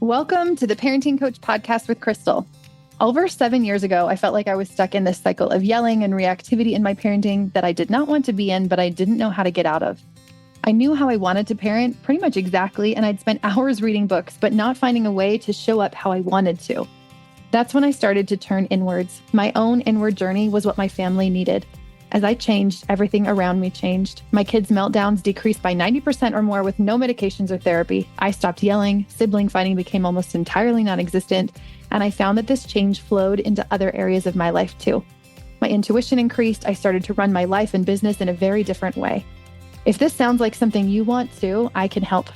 Welcome to the Parenting Coach Podcast with Crystal. Over 7 years ago, I felt like I was stuck in this cycle of yelling and reactivity in my parenting that I did not want to be in, but I didn't know how to get out of. I knew how I wanted to parent pretty much exactly, and I'd spent hours reading books, but not finding a way to show up how I wanted to. That's when I started to turn inwards. My own inward journey was what my family needed. As I changed, everything around me changed. My kids' meltdowns decreased by 90% or more with no medications or therapy. I stopped yelling, sibling fighting became almost entirely non-existent, and I found that this change flowed into other areas of my life too. My intuition increased. I started to run my life and business in a very different way. If this sounds like something you want to, I can help.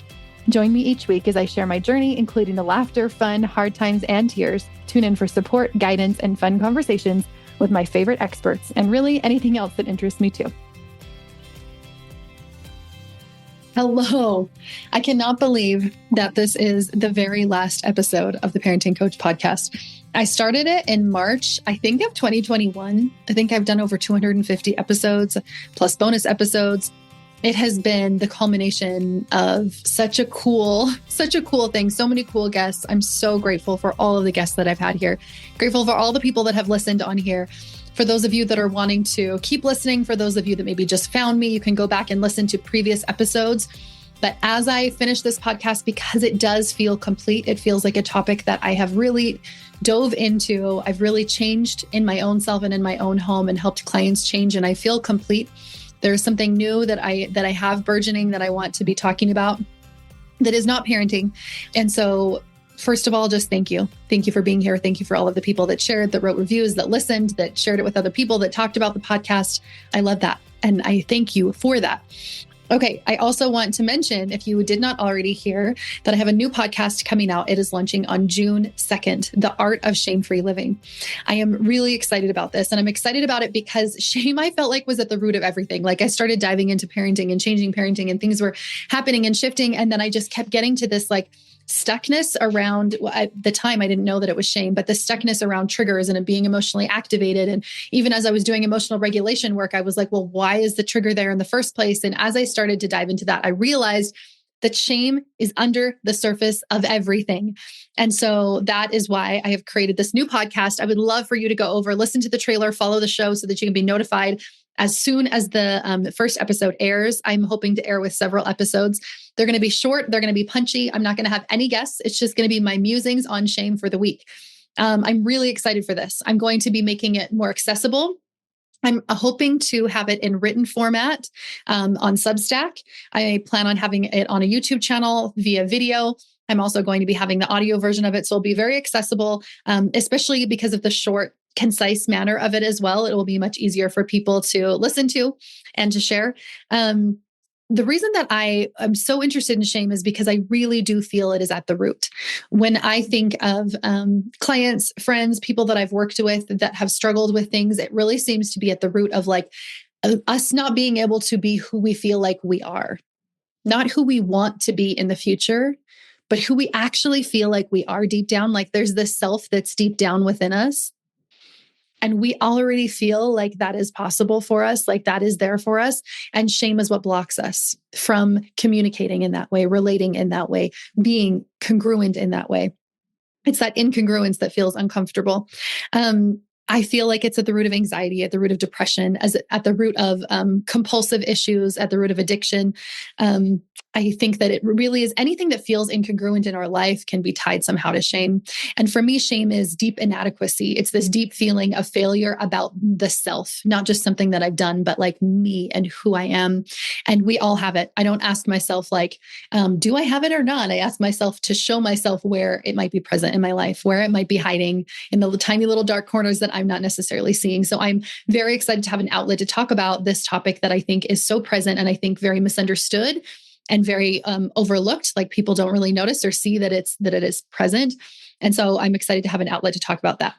Join me each week as I share my journey, including the laughter, fun, hard times, and tears. Tune in for support, guidance, and fun conversations with my favorite experts, and really anything else that interests me too. Hello. I cannot believe that this is the very last episode of the Parenting Coach Podcast. I started it in March, I think of 2021. I think I've done over 250 episodes plus bonus episodes. It has been the culmination of such a cool thing. So many cool guests. I'm so grateful for all of the guests that I've had here. Grateful for all the people that have listened on here. For those of you that are wanting to keep listening, for those of you that maybe just found me, you can go back and listen to previous episodes. But as I finish this podcast, because it does feel complete, it feels like a topic that I have really dove into. I've really changed in my own self and in my own home and helped clients change, and I feel complete. There's something new that I have burgeoning that I want to be talking about that is not parenting. And so first of all, just thank you. Thank you for being here. Thank you for all of the people that shared, that wrote reviews, that listened, that shared it with other people, that talked about the podcast. I love that. And I thank you for that. Okay. I also want to mention, if you did not already hear, that I have a new podcast coming out. It is launching on June 2nd, The Art of Shame-Free Living. I am really excited about this. And I'm excited about it because shame, I felt like, was at the root of everything. Like, I started diving into parenting and changing parenting, and things were happening and shifting. And then I just kept getting to this stuckness around, at the time, I didn't know that it was shame, but the stuckness around triggers and it being emotionally activated. And even as I was doing emotional regulation work, I was like, well, why is the trigger there in the first place? And as I started to dive into that, I realized that shame is under the surface of everything. And so that is why I have created this new podcast. I would love for you to go over, listen to the trailer, follow the show so that you can be notified as soon as the first episode airs. I'm hoping to air with several episodes. They're going to be short. They're going to be punchy. I'm not going to have any guests. It's just going to be my musings on shame for the week. I'm really excited for this. I'm going to be making it more accessible. I'm hoping to have it in written format on Substack. I plan on having it on a YouTube channel via video. I'm also going to be having the audio version of it. So it'll be very accessible, especially because of the short, concise manner of it as well. It will be much easier for people to listen to and to share. The reason that I am so interested in shame is because I really do feel it is at the root. When I think of clients, friends, people that I've worked with that have struggled with things, it really seems to be at the root of us not being able to be who we feel like we are, not who we want to be in the future, but who we actually feel like we are deep down. Like, there's this self that's deep down within us. And we already feel like that is possible for us, like that is there for us. And shame is what blocks us from communicating in that way, relating in that way, being congruent in that way. It's that incongruence that feels uncomfortable. I feel like it's at the root of anxiety, at the root of depression, at the root of compulsive issues, at the root of addiction. I think that it really is anything that feels incongruent in our life can be tied somehow to shame. And for me, shame is deep inadequacy. It's this deep feeling of failure about the self, not just something that I've done, but like me and who I am. And we all have it. I don't ask myself do I have it or not? I ask myself to show myself where it might be present in my life, where it might be hiding in the tiny little dark corners that I'm not necessarily seeing. So I'm very excited to have an outlet to talk about this topic that I think is so present and I think very misunderstood and very overlooked. Like, people don't really notice or see that it is present. And so I'm excited to have an outlet to talk about that.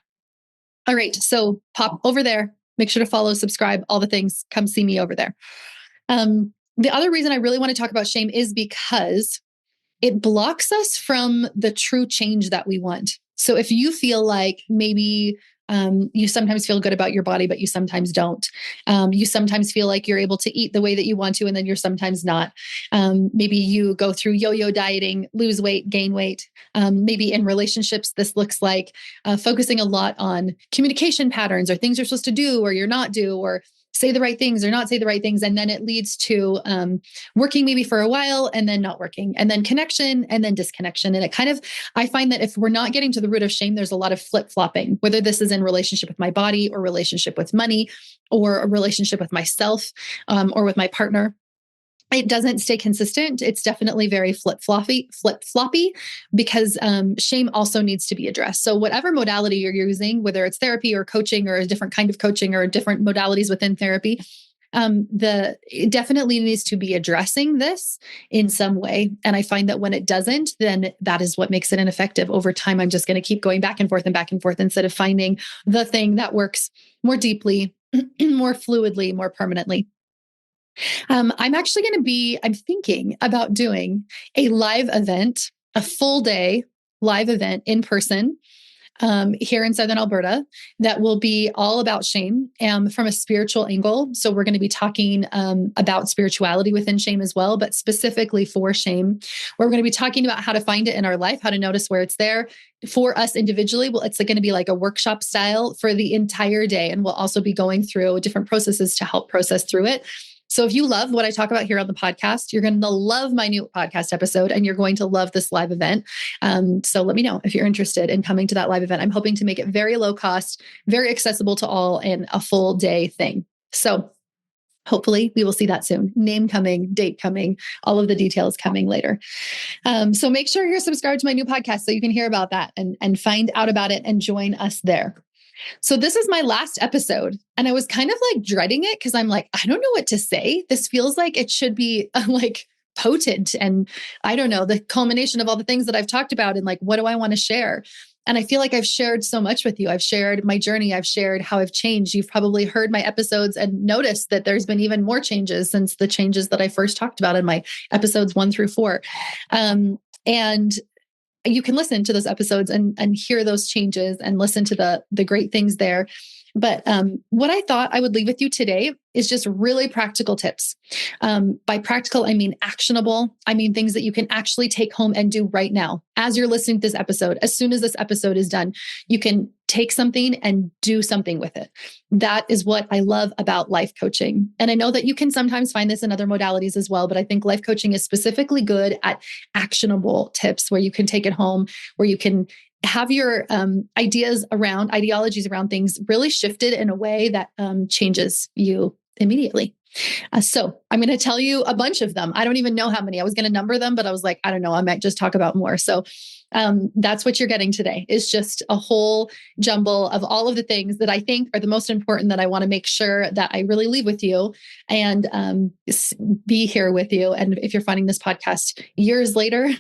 All right. So pop over there, make sure to follow, subscribe, all the things. Come see me over there. The other reason I really want to talk about shame is because it blocks us from the true change that we want. So if you feel like maybe You sometimes feel good about your body, but you sometimes don't. You sometimes feel like you're able to eat the way that you want to, and then you're sometimes not. Maybe you go through yo-yo dieting, lose weight, gain weight. Maybe in relationships, this looks like focusing a lot on communication patterns or things you're supposed to do or you're not do, or say the right things or not say the right things. And then it leads to working maybe for a while and then not working, and then connection and then disconnection. And it kind of, I find that if we're not getting to the root of shame, there's a lot of flip-flopping, whether this is in relationship with my body or relationship with money or a relationship with myself or with my partner. It doesn't stay consistent. It's definitely very flip-floppy because shame also needs to be addressed. So whatever modality you're using, whether it's therapy or coaching or a different kind of coaching or different modalities within therapy, it definitely needs to be addressing this in some way. And I find that when it doesn't, then that is what makes it ineffective. Over time, I'm just going to keep going back and forth instead of finding the thing that works more deeply, more fluidly, more permanently. I'm thinking about doing a live event, a full day live event in person here in Southern Alberta that will be all about shame from a spiritual angle. So we're going to be talking about spirituality within shame as well, but specifically for shame. We're going to be talking about how to find it in our life, how to notice where it's there. For us individually, well, it's going to be like a workshop style for the entire day. And we'll also be going through different processes to help process through it. So if you love what I talk about here on the podcast, you're going to love my new podcast episode and you're going to love this live event. So let me know if you're interested in coming to that live event. I'm hoping to make it very low cost, very accessible to all, and a full day thing. So hopefully we will see that soon. Name coming, date coming, all of the details coming later. So make sure you're subscribed to my new podcast so you can hear about that and find out about it and join us there. So this is my last episode, and I was kind of like dreading it because I'm like, I don't know what to say. This feels like it should be like potent, and I don't know, the culmination of all the things that I've talked about, and like, what do I want to share? And I feel like I've shared so much with you. I've shared my journey. I've shared how I've changed. You've probably heard my episodes and noticed that there's been even more changes since the changes that I first talked about in my episodes 1 through 4. And you can listen to those episodes and hear those changes and listen to the great things there. But what I thought I would leave with you today is just really practical tips. By practical, I mean actionable. I mean things that you can actually take home and do right now. As you're listening to this episode, as soon as this episode is done, you can take something and do something with it. That is what I love about life coaching. And I know that you can sometimes find this in other modalities as well, but I think life coaching is specifically good at actionable tips where you can take it home, where you can have your ideologies around things really shifted in a way that changes you immediately. So I'm going to tell you a bunch of them. I don't even know how many. I was going to number them, but I was like, I don't know. I might just talk about more. So that's what you're getting today, is just a whole jumble of all of the things that I think are the most important that I want to make sure that I really leave with you and be here with you. And if you're finding this podcast years later,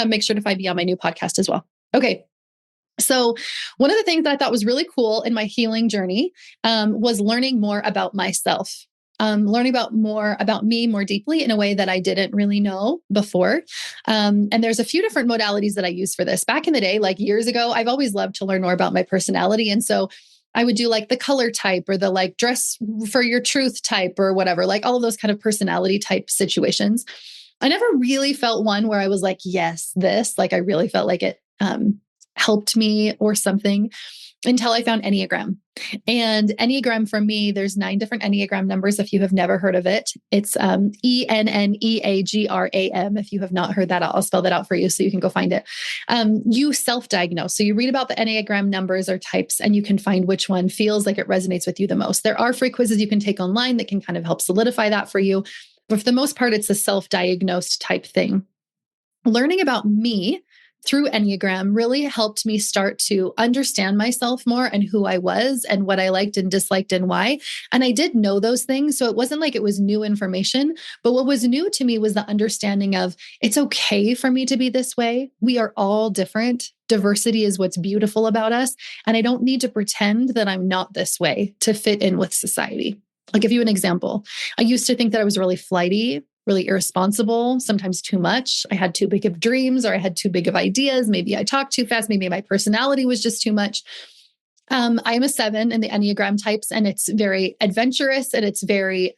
make sure to find me on my new podcast as well. Okay. So one of the things that I thought was really cool in my healing journey was learning more about myself, learning more about me more deeply in a way that I didn't really know before. And there's a few different modalities that I use for this. Back in the day, like years ago, I've always loved to learn more about my personality. And so I would do like the color type or the like dress for your truth type or whatever, like all of those kind of personality type situations. I never really felt one where I was like, yes, this, like I really felt like it helped me or something until I found Enneagram. And Enneagram for me, there's 9 different Enneagram numbers. If you have never heard of it, it's ENNEAGRAM. If you have not heard that, I'll spell that out for you so you can go find it. You self-diagnose. So you read about the Enneagram numbers or types, and you can find which one feels like it resonates with you the most. There are free quizzes you can take online that can kind of help solidify that for you. But for the most part, it's a self-diagnosed type thing. Learning about me through Enneagram really helped me start to understand myself more and who I was and what I liked and disliked and why. And I did know those things. So it wasn't like it was new information, but what was new to me was the understanding of it's okay for me to be this way. We are all different. Diversity is what's beautiful about us. And I don't need to pretend that I'm not this way to fit in with society. I'll give you an example. I used to think that I was really flighty, really irresponsible, sometimes too much. I had too big of dreams or I had too big of ideas. Maybe I talked too fast. Maybe my personality was just too much. I am a 7 in the Enneagram types, and it's very adventurous and it's very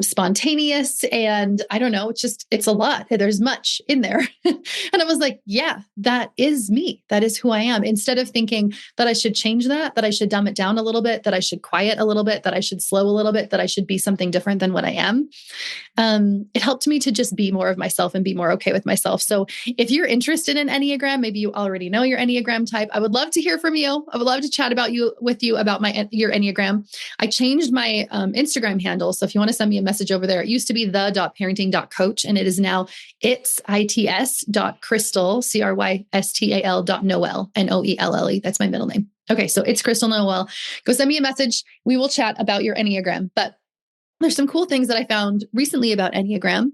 spontaneous. And I don't know, it's a lot. There's much in there. And I was like, yeah, that is me. That is who I am. Instead of thinking that I should change that I should dumb it down a little bit, that I should quiet a little bit, that I should slow a little bit, that I should be something different than what I am. It helped me to just be more of myself and be more okay with myself. So if you're interested in Enneagram, maybe you already know your Enneagram type. I would love to hear from you. I would love to chat with you about your Enneagram. I changed my Instagram handle. So if you want to send me a message over there, it used to be the.parenting.coach, and it is now its.crystal, CRYSTAL.noel, Noelle. That's my middle name. Okay. So it's Crystal Noel. Go send me a message. We will chat about your Enneagram. But there's some cool things that I found recently about Enneagram.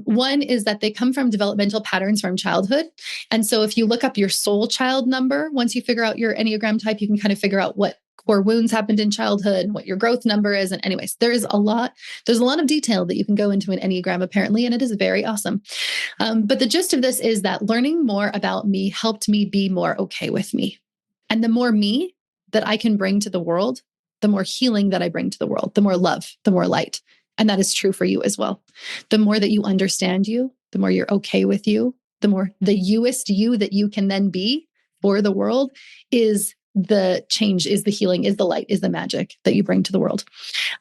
One is that they come from developmental patterns from childhood. And so if you look up your soul child number, once you figure out your Enneagram type, you can kind of figure out what core wounds happened in childhood and what your growth number is. And anyways, there's a lot of detail that you can go into an Enneagram apparently, and it is very awesome. But the gist of this is that learning more about me helped me be more okay with me. And the more me that I can bring to the world, the more healing that I bring to the world, the more love, the more light. And that is true for you as well. The more that you understand you, the more you're okay with you, the more the youest you that you can then be for the world is the change, is the healing, is the light, is the magic that you bring to the world.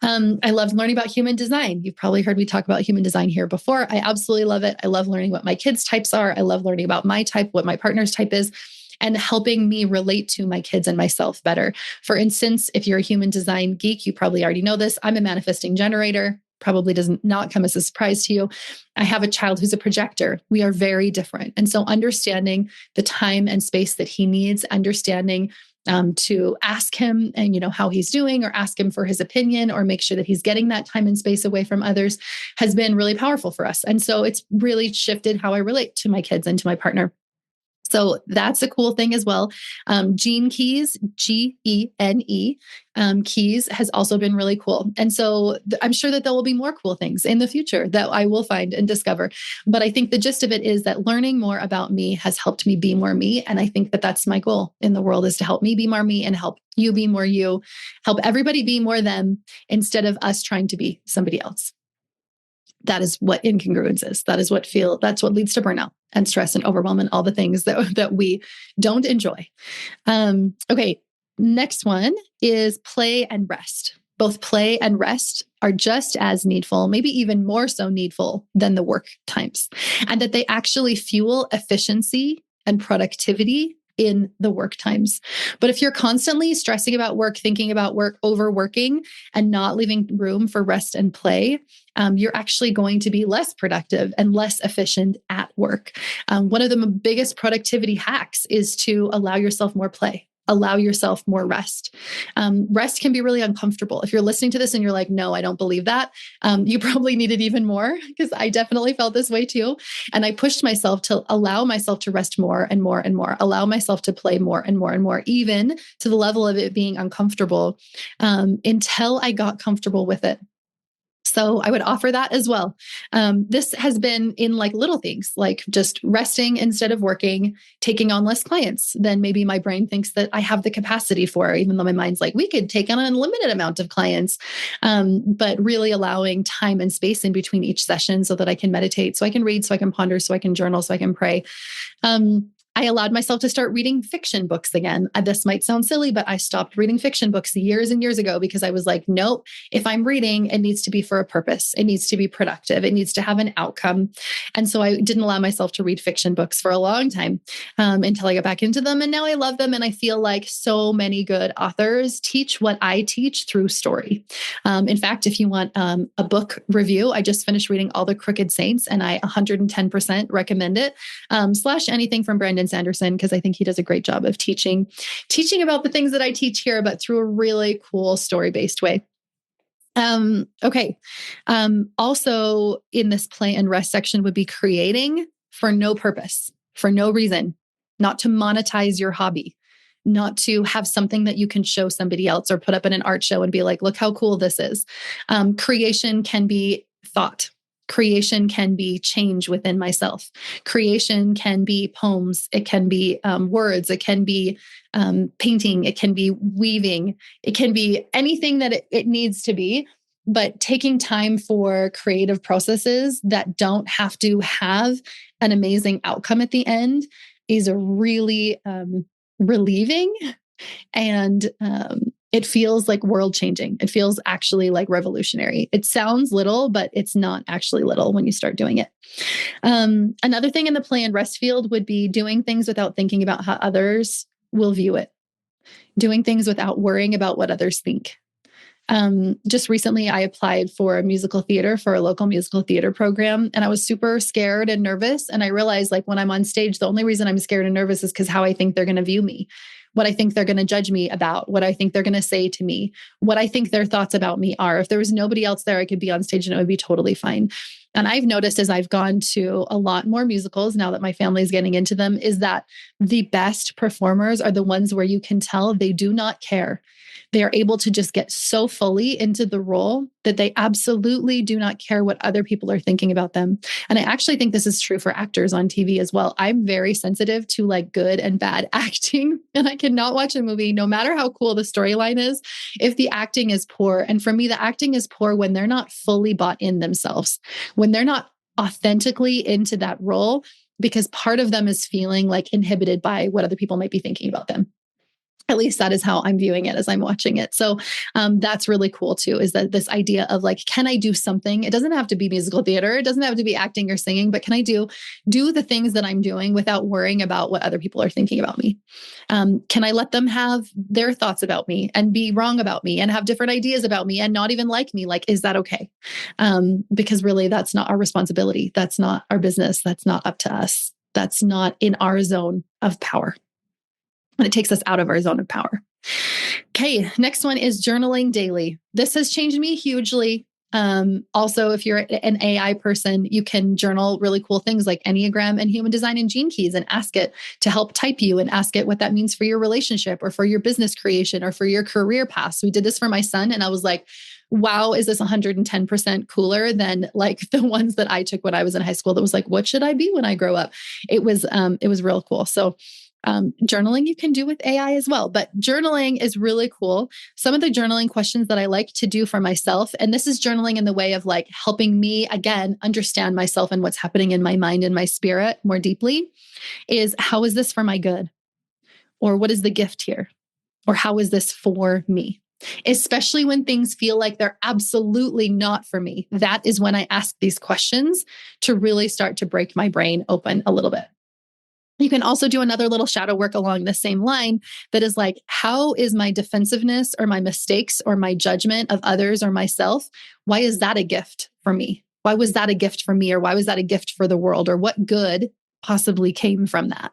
I love learning about human design. You've probably heard me talk about human design here before. I absolutely love it. I love learning what my kids' types are. I love learning about my type, what my partner's type is, and helping me relate to my kids and myself better. For instance, if you're a human design geek, you probably already know this. I'm a manifesting generator. Probably does not come as a surprise to you. I have a child who's a projector. We are very different. And so understanding the time and space that he needs, understanding to ask him and how he's doing, or ask him for his opinion, or make sure that he's getting that time and space away from others, has been really powerful for us. And so it's really shifted how I relate to my kids and to my partner. So that's a cool thing as well. Gene Keys, Gene, Keys has also been really cool. And so I'm sure that there will be more cool things in the future that I will find and discover. But I think the gist of it is that learning more about me has helped me be more me. And I think that that's my goal in the world, is to help me be more me and help you be more you, help everybody be more them, instead of us trying to be somebody else. That is what incongruence is. That's what leads to burnout and stress and overwhelm and all the things that we don't enjoy. Okay. Next one is play and rest. Both play and rest are just as needful, maybe even more so needful than the work times, and that they actually fuel efficiency and productivity in the work times. But if you're constantly stressing about work, thinking about work, overworking, and not leaving room for rest and play, you're actually going to be less productive and less efficient at work. One of the biggest productivity hacks is to allow yourself more play. Allow yourself more rest. Rest can be really uncomfortable. If you're listening to this and you're like, no, I don't believe that, you probably need it even more, because I definitely felt this way too. And I pushed myself to allow myself to rest more and more and more, allow myself to play more and more and more, even to the level of it being uncomfortable, until I got comfortable with it. So I would offer that as well. This has been in like little things, like just resting instead of working, taking on less clients than maybe my brain thinks that I have the capacity for, even though my mind's like, we could take on an unlimited amount of clients, but really allowing time and space in between each session so that I can meditate, so I can read, so I can ponder, so I can journal, so I can pray. I allowed myself to start reading fiction books again. This might sound silly, but I stopped reading fiction books years and years ago, because I was like, nope, if I'm reading, it needs to be for a purpose. It needs to be productive. It needs to have an outcome. And so I didn't allow myself to read fiction books for a long time, until I got back into them. And now I love them. And I feel like so many good authors teach what I teach through story. In fact, if you want a book review, I just finished reading All the Crooked Saints, and I 110% recommend it, / anything from Brandon Sanderson, because I think he does a great job of teaching about the things that I teach here, but through a really cool story-based way. Okay. Also in this play and rest section would be creating for no purpose, for no reason, not to monetize your hobby, not to have something that you can show somebody else or put up in an art show and be like, look how cool this is. Creation can be thought. Creation can be change within myself. Creation can be poems. It can be words. It can be painting. It can be weaving. It can be anything that it needs to be. But taking time for creative processes that don't have to have an amazing outcome at the end is a really relieving, and it feels like world changing. It feels actually like revolutionary. It sounds little, but it's not actually little when you start doing it. Another thing in the play and rest field would be doing things without thinking about how others will view it, doing things without worrying about what others think. Just recently, I applied for musical theater for a local musical theater program, and I was super scared and nervous. And I realized, like, when I'm on stage, the only reason I'm scared and nervous is because how I think they're going to view me, what I think they're going to judge me about, what I think they're going to say to me, what I think their thoughts about me are. If there was nobody else there, I could be on stage and it would be totally fine. And I've noticed as I've gone to a lot more musicals now that my family is getting into them, is that the best performers are the ones where you can tell they do not care. They are able to just get so fully into the role that they absolutely do not care what other people are thinking about them. And I actually think this is true for actors on TV as well. I'm very sensitive to like good and bad acting, and I cannot watch a movie, no matter how cool the storyline is, if the acting is poor. And for me, the acting is poor when they're not fully bought in themselves, when they're not authentically into that role, because part of them is feeling like inhibited by what other people might be thinking about them. At least that is how I'm viewing it as I'm watching it. So that's really cool too, is that this idea of like, can I do something? It doesn't have to be musical theater. It doesn't have to be acting or singing, but can I do the things that I'm doing without worrying about what other people are thinking about me? Can I let them have their thoughts about me and be wrong about me and have different ideas about me and not even like me? Like, is that okay? Because really that's not our responsibility. That's not our business. That's not up to us. That's not in our zone of power. And it takes us out of our zone of power. Okay, next one is journaling daily. This has changed me hugely. Also, if you're an AI person, you can journal really cool things like Enneagram and human design and gene keys and ask it to help type you and ask it what that means for your relationship or for your business creation or for your career path. So we did this for my son, and I was like, wow, is this 110% cooler than like the ones that I took when I was in high school that was like, what should I be when I grow up? It was real cool. So journaling you can do with AI as well, but journaling is really cool. Some of the journaling questions that I like to do for myself, and this is journaling in the way of like helping me, again, understand myself and what's happening in my mind and my spirit more deeply, is how is this for my good? Or what is the gift here? Or how is this for me? Especially when things feel like they're absolutely not for me. That is when I ask these questions to really start to break my brain open a little bit. You can also do another little shadow work along the same line that is like, how is my defensiveness or my mistakes or my judgment of others or myself? Why is that a gift for me? Why was that a gift for me? Or why was that a gift for the world? Or what good possibly came from that?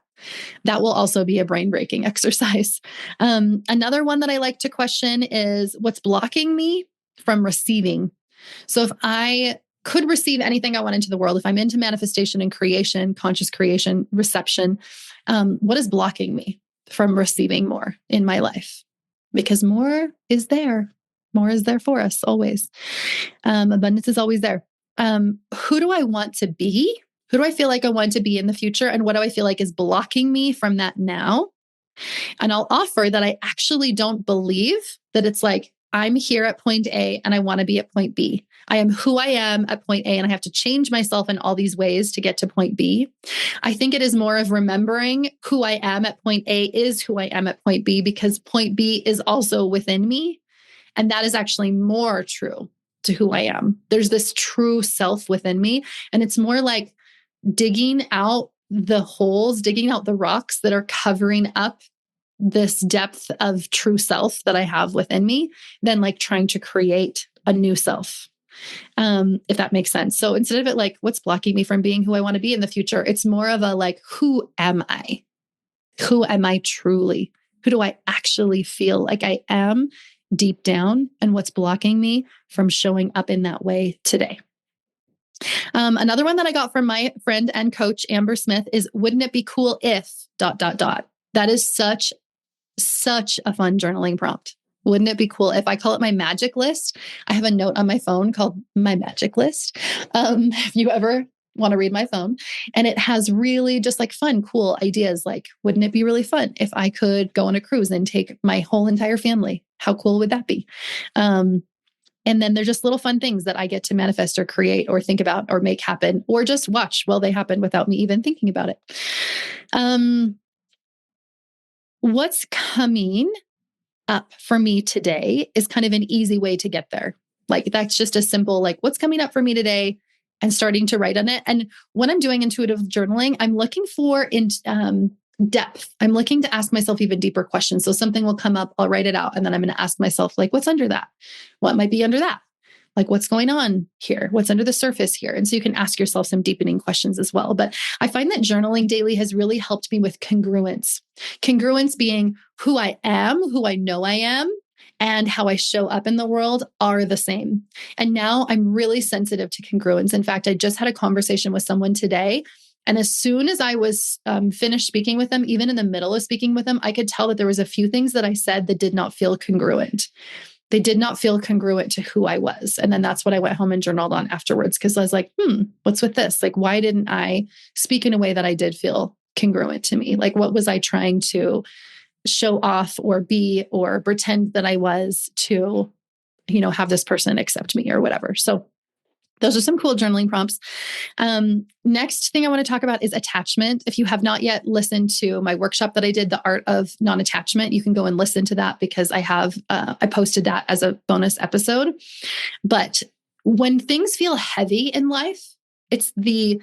That will also be a brain-breaking exercise. Another one that I like to question is what's blocking me from receiving. So if I could receive anything I want into the world, if I'm into manifestation and creation, conscious creation, reception, what is blocking me from receiving more in my life? Because more is there. More is there for us always. Abundance is always there. Who do I want to be? Who do I feel like I want to be in the future? And what do I feel like is blocking me from that now? And I'll offer that I actually don't believe that it's like, I'm here at point A and I want to be at point B. I am who I am at point A and I have to change myself in all these ways to get to point B. I think it is more of remembering who I am at point A is who I am at point B, because point B is also within me. And that is actually more true to who I am. There's this true self within me. And it's more like digging out the holes, digging out the rocks that are covering up this depth of true self that I have within me than like trying to create a new self. If that makes sense. So instead of it like, what's blocking me from being who I want to be in the future? It's more of a like, who am I? Who am I truly? Who do I actually feel like I am deep down? And what's blocking me from showing up in that way today? Another one that I got from my friend and coach, Amber Smith, is wouldn't it be cool if ... That is such a fun journaling prompt. Wouldn't it be cool if I call it my magic list? I have a note on my phone called my magic list. If you ever want to read my phone, and it has really just like fun, cool ideas. Like, wouldn't it be really fun if I could go on a cruise and take my whole entire family? How cool would that be? And then they're just little fun things that I get to manifest or create or think about or make happen or just watch while they happen without me even thinking about it. What's coming up for me today is kind of an easy way to get there. Like that's just a simple, like what's coming up for me today and starting to write on it. And when I'm doing intuitive journaling, I'm looking for in depth. I'm looking to ask myself even deeper questions. So something will come up, I'll write it out. And then I'm going to ask myself, like, what's under that? What might be under that? Like, what's going on here? What's under the surface here? And so you can ask yourself some deepening questions as well. But I find that journaling daily has really helped me with congruence. Congruence being who I am, who I know I am, and how I show up in the world are the same. And now I'm really sensitive to congruence. In fact, I just had a conversation with someone today. And as soon as I was finished speaking with them, even in the middle of speaking with them, I could tell that there was a few things that I said that did not feel congruent. They did not feel congruent to who I was. And then that's what I went home and journaled on afterwards. Because I was like, what's with this? Like, why didn't I speak in a way that I did feel congruent to me? Like, what was I trying to show off or be or pretend that I was to, have this person accept me or whatever. So those are some cool journaling prompts. Next thing I want to talk about is attachment. If you have not yet listened to my workshop that I did, The Art of Non-Attachment, you can go and listen to that because I posted that as a bonus episode. But when things feel heavy in life, it's the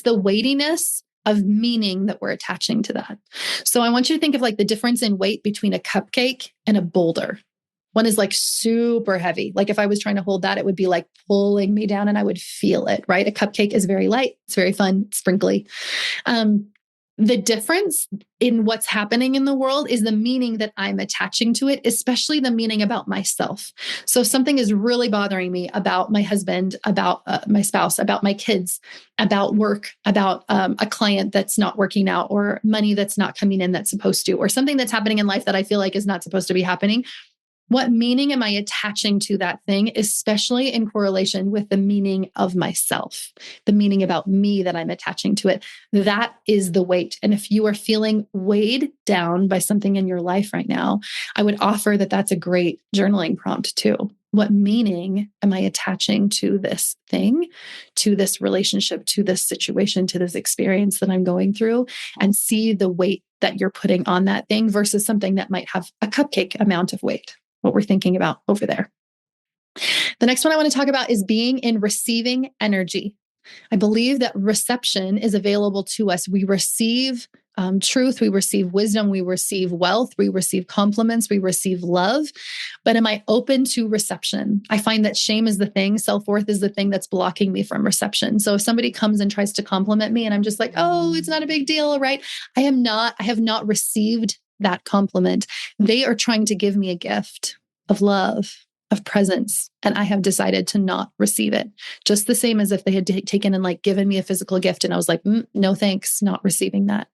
weightiness of meaning that we're attaching to that. So I want you to think of like the difference in weight between a cupcake and a boulder. One is like super heavy. Like if I was trying to hold that, it would be like pulling me down and I would feel it, right? A cupcake is very light. It's very fun, sprinkly. The difference in what's happening in the world is the meaning that I'm attaching to it, especially the meaning about myself. So if something is really bothering me about my husband, about my spouse, about my kids, about work, about a client that's not working out or money that's not coming in that's supposed to, or something that's happening in life that I feel like is not supposed to be happening, what meaning am I attaching to that thing, especially in correlation with the meaning of myself, the meaning about me that I'm attaching to it? That is the weight. And if you are feeling weighed down by something in your life right now, I would offer that that's a great journaling prompt too. What meaning am I attaching to this thing, to this relationship, to this situation, to this experience that I'm going through, and see the weight that you're putting on that thing versus something that might have a cupcake amount of weight, what we're thinking about over there. The next one I want to talk about is being in receiving energy. I believe that reception is available to us. We receive truth, we receive wisdom, we receive wealth, we receive compliments, we receive love. But am I open to reception? I find that shame is the thing, self-worth is the thing that's blocking me from reception. So if somebody comes and tries to compliment me and I'm just like, oh, it's not a big deal, right? I have not received that compliment. They are trying to give me a gift of love, of presence, and I have decided to not receive it. Just the same as if they had taken and like given me a physical gift and I was like, no thanks, not receiving that.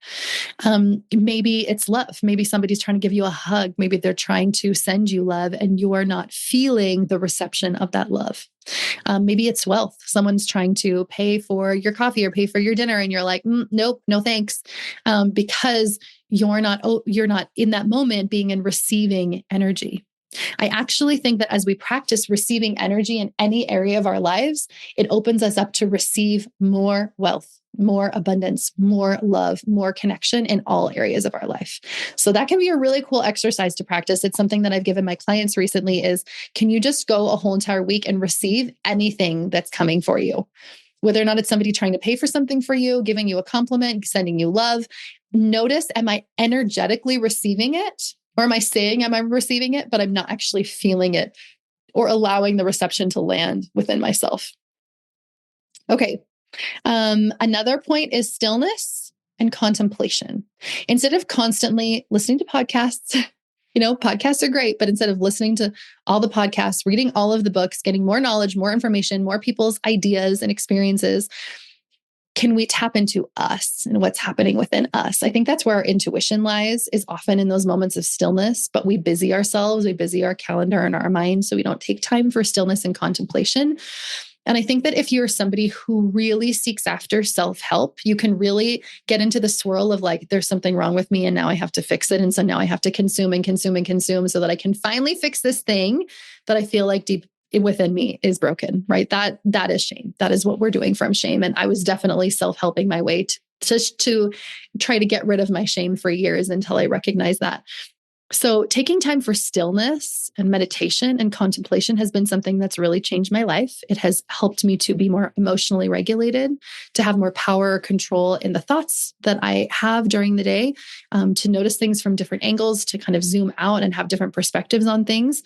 Maybe it's love. Maybe somebody's trying to give you a hug. Maybe they're trying to send you love and you are not feeling the reception of that love. Maybe it's wealth. Someone's trying to pay for your coffee or pay for your dinner and you're like, nope, no thanks. Because you're not in that moment being in receiving energy. I actually think that as we practice receiving energy in any area of our lives, it opens us up to receive more wealth, more abundance, more love, more connection in all areas of our life. So that can be a really cool exercise to practice. It's something that I've given my clients recently is, can you just go a whole entire week and receive anything that's coming for you? Whether or not it's somebody trying to pay for something for you, giving you a compliment, sending you love. Notice, am I energetically receiving it? Or am I saying I'm receiving it, but I'm not actually feeling it or allowing the reception to land within myself? Okay. Another point is stillness and contemplation. Instead of constantly listening to podcasts, podcasts are great, but instead of listening to all the podcasts, reading all of the books, getting more knowledge, more information, more people's ideas and experiences, can we tap into us and what's happening within us? I think that's where our intuition lies, is often in those moments of stillness, but we busy ourselves, we busy our calendar and our mind, so we don't take time for stillness and contemplation. And I think that if you're somebody who really seeks after self-help, you can really get into the swirl of like, there's something wrong with me and now I have to fix it. And so now I have to consume and consume and consume so that I can finally fix this thing that I feel like deep within me is broken, right? That is shame. That is what we're doing from shame. And I was definitely self-helping my way to try to get rid of my shame for years until I recognized that. So taking time for stillness and meditation and contemplation has been something that's really changed my life. It has helped me to be more emotionally regulated, to have more power or control in the thoughts that I have during the day, to notice things from different angles, to kind of zoom out and have different perspectives on things.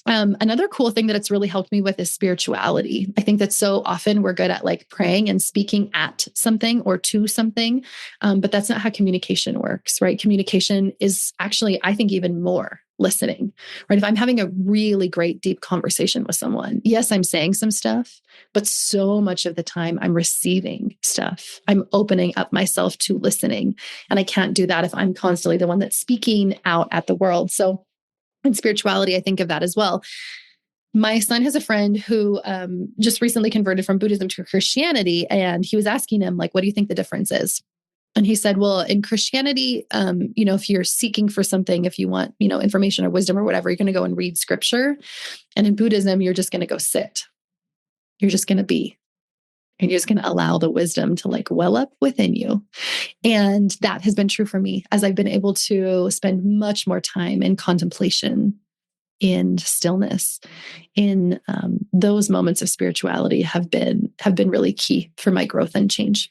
Another cool thing that it's really helped me with is spirituality. I think that so often we're good at like praying and speaking at something or to something, but that's not how communication works, right? Communication is actually, I think, even more listening, right? If I'm having a really great, deep conversation with someone, yes, I'm saying some stuff, but so much of the time I'm receiving stuff. I'm opening up myself to listening. And I can't do that if I'm constantly the one that's speaking out at the world. So in spirituality, I think of that as well. My son has a friend who just recently converted from Buddhism to Christianity. And he was asking him, like, what do you think the difference is? And he said, well, in Christianity, if you're seeking for something, if you want, information or wisdom or whatever, you're going to go and read scripture. And in Buddhism, you're just going to go sit. You're just going to be. And you're just going to allow the wisdom to like well up within you. And that has been true for me as I've been able to spend much more time in contemplation, in stillness, in those moments of spirituality have been really key for my growth and change.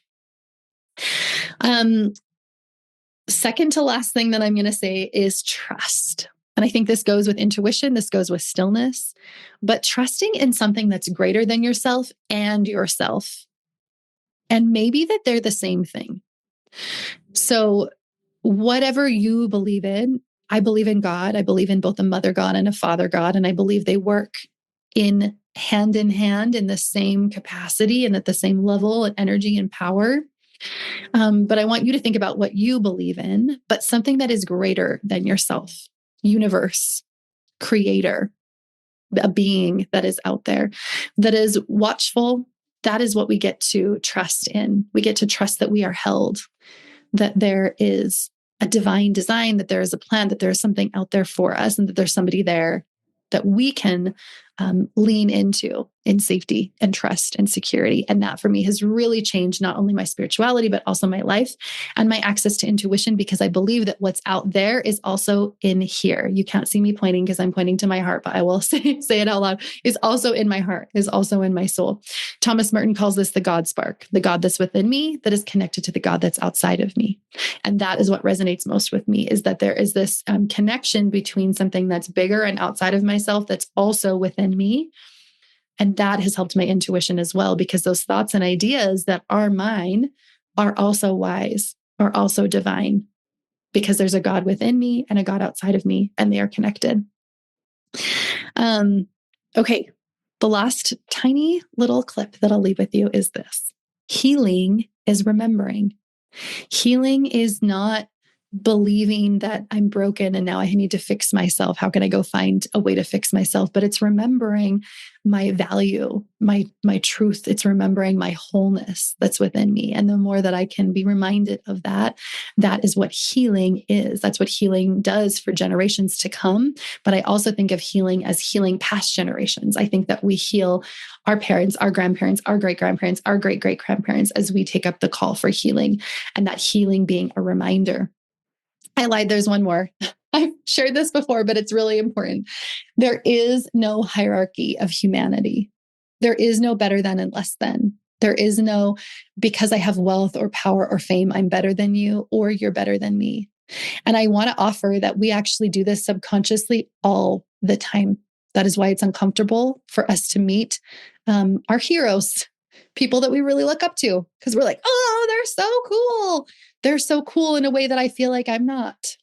Second to last thing that I'm going to say is trust. And I think this goes with intuition, this goes with stillness, but trusting in something that's greater than yourself and yourself. And maybe that they're the same thing. So whatever you believe in, I believe in God. I believe in both a mother God and a father God. And I believe they work in hand in the same capacity and at the same level and energy and power. But I want you to think about what you believe in, but something that is greater than yourself, universe, creator, a being that is out there, that is watchful. That is what we get to trust in. We get to trust that we are held, that there is a divine design, that there is a plan, that there is something out there for us, and that there's somebody there that we can lean into in safety and trust and security. And that for me has really changed not only my spirituality, but also my life and my access to intuition, because I believe that what's out there is also in here. You can't see me pointing because I'm pointing to my heart, but I will say it out loud, is also in my heart, is also in my soul. Thomas Merton calls this the God spark, the God that's within me that is connected to the God that's outside of me. And that is what resonates most with me, is that there is this connection between something that's bigger and outside of myself that's also within me. And that has helped my intuition as well, because those thoughts and ideas that are mine are also wise, are also divine, because there's a God within me and a God outside of me, and they are connected. Okay. The last tiny little clip that I'll leave with you is this. Healing is remembering. Healing is not believing that I'm broken and now I need to fix myself. How can I go find a way to fix myself? But it's remembering my value, my truth. It's remembering my wholeness that's within me. And the more that I can be reminded of that, that is what healing is. That's what healing does for generations to come. But I also think of healing as healing past generations. I think that we heal our parents, our grandparents, our great-grandparents, our great-great-grandparents as we take up the call for healing, and that healing being a reminder. I lied. There's one more. I've shared this before, but it's really important. There is no hierarchy of humanity. There is no better than and less than. There is no, because I have wealth or power or fame, I'm better than you, or you're better than me. And I want to offer that we actually do this subconsciously all the time. That is why it's uncomfortable for us to meet our heroes, people that we really look up to, because we're like, oh, they're so cool. They're so cool in a way that I feel like I'm not.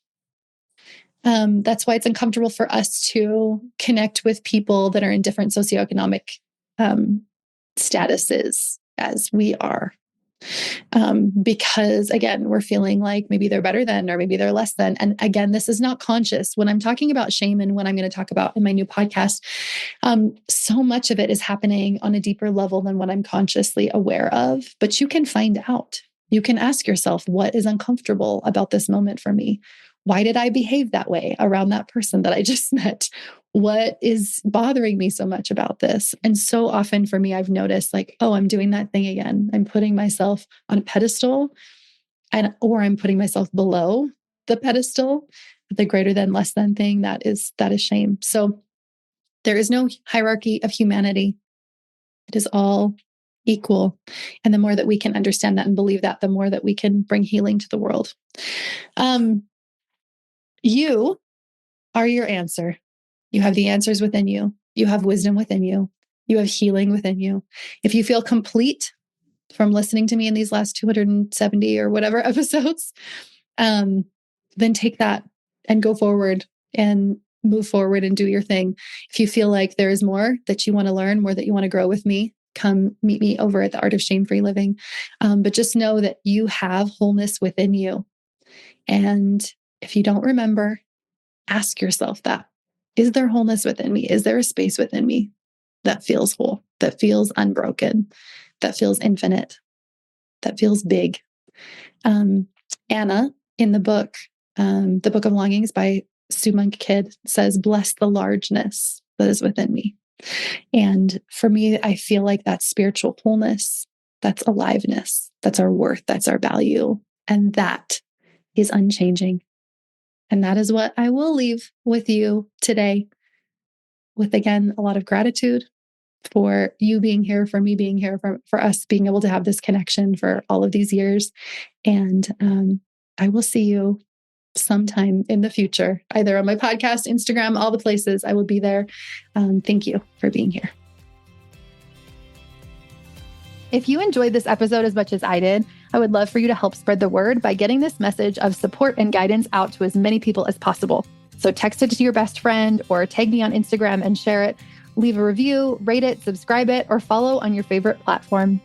That's why it's uncomfortable for us to connect with people that are in different socioeconomic statuses as we are. Because again, we're feeling like maybe they're better than, or maybe they're less than. And again, this is not conscious. When I'm talking about shame and what I'm going to talk about in my new podcast, so much of it is happening on a deeper level than what I'm consciously aware of, but you can find out. You can ask yourself, what is uncomfortable about this moment for me? Why did I behave that way around that person that I just met? What is bothering me so much about this? And so often for me, I've noticed like, oh, I'm doing that thing again. I'm putting myself on a pedestal or I'm putting myself below the pedestal, the greater than, less than thing. That is shame. So there is no hierarchy of humanity. It is all equal. And the more that we can understand that and believe that, the more that we can bring healing to the world. You are your answer. You have the answers within you. You have wisdom within you. You have healing within you. If you feel complete from listening to me in these last 270 or whatever episodes, then take that and go forward and move forward and do your thing. If you feel like there is more that you want to learn, more that you want to grow with me, come meet me over at the Art of Shame-Free Living. But just know that you have wholeness within you. And if you don't remember, ask yourself that. Is there wholeness within me? Is there a space within me that feels whole, that feels unbroken, that feels infinite, that feels big? Anna, in the Book of Longings by Sue Monk Kidd, says, bless the largeness that is within me. And for me, I feel like that's spiritual wholeness, that's aliveness, that's our worth, that's our value. And that is unchanging. And that is what I will leave with you today, with, again, a lot of gratitude for you being here, for me being here, for us being able to have this connection for all of these years. And I will see you sometime in the future, either on my podcast, Instagram, all the places. I will be there. Thank you for being here. If you enjoyed this episode as much as I did, I would love for you to help spread the word by getting this message of support and guidance out to as many people as possible. So text it to your best friend or tag me on Instagram and share it. Leave a review, rate it, subscribe it, or follow on your favorite platform.